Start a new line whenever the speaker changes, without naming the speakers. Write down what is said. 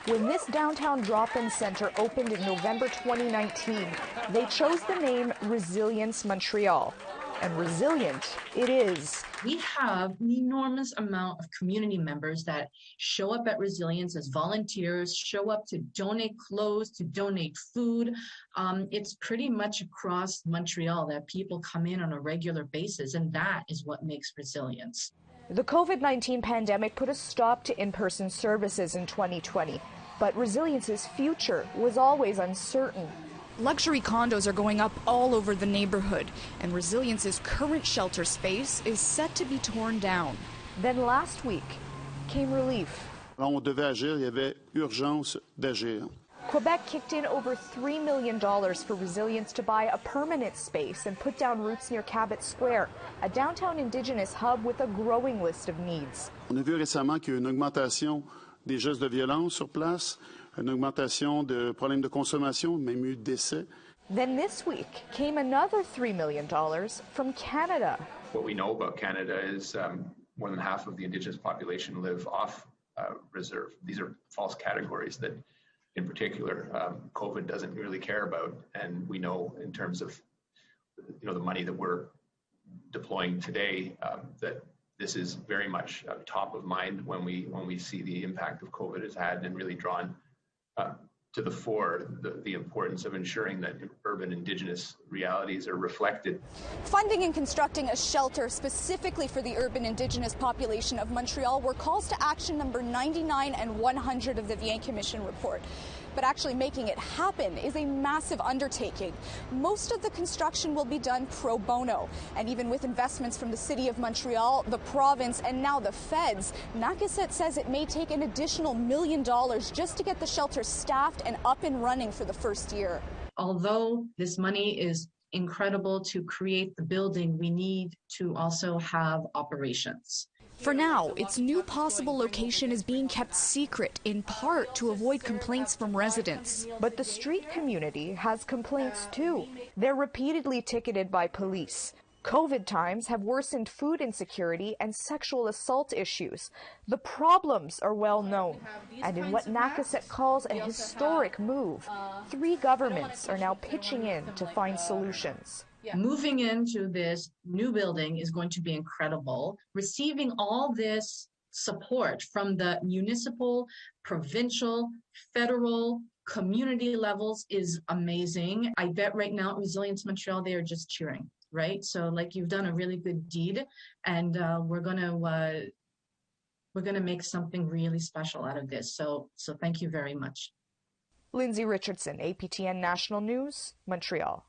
When this downtown drop-in center opened in November 2019, they chose the name Resilience Montreal. And resilient it is.
We have an enormous amount of community members that show up at Resilience as volunteers, show up to donate clothes, to donate food. It's pretty much across Montreal that people come in on a regular basis, and that is what makes Resilience.
The COVID-19 pandemic put a stop to in-person services in 2020, but Resilience's future was always uncertain.
Luxury condos are going up all over the neighborhood, and Resilience's current shelter space is set to be torn down.
Then last week came relief.
On devait agir, il y avait urgence d'agir.
Quebec kicked in over $3 million for Resilience to buy a permanent space and put down roots near Cabot Square, a downtown Indigenous hub with a growing list of needs.
On a vu récemment qu'il y a eu une augmentation des gestes de violence sur place, une augmentation de problèmes de consommation, même eu décès.
Then this week came another $3 million from Canada.
What we know about Canada is more than half of the Indigenous population live off reserve. These are false categories that, in particular, COVID doesn't really care about. And we know in terms of the money that we're deploying today that this is very much top of mind when we see the impact of COVID has had, and really drawn to the fore the importance of ensuring that urban Indigenous realities are reflected.
Funding and constructing a shelter specifically for the urban Indigenous population of Montreal were calls to action number 99 and 100 of the Viens Commission report. But actually making it happen is a massive undertaking. Most of the construction will be done pro bono. And even with investments from the City of Montreal, the province, and now the feds, Nakiset says it may take an additional $1 million just to get the shelter staffed and up and running for the first year.
Although this money is incredible to create the building, we need to also have operations.
For now, its new possible location is being kept secret, in part to avoid complaints from residents.
But the street community has complaints too. They're repeatedly ticketed by police. COVID times have worsened food insecurity and sexual assault issues. The problems are well known. And in what Nakiset calls a historic move, 3 governments are now pitching in to find solutions.
Moving into this new building is going to be incredible. Receiving all this support from the municipal, provincial, federal, community levels is amazing. I bet right now at Resilience Montreal, they are just cheering, right? So like, you've done a really good deed, and we're gonna make something really special out of this. So thank you very much.
Lindsay Richardson, APTN National News, Montreal.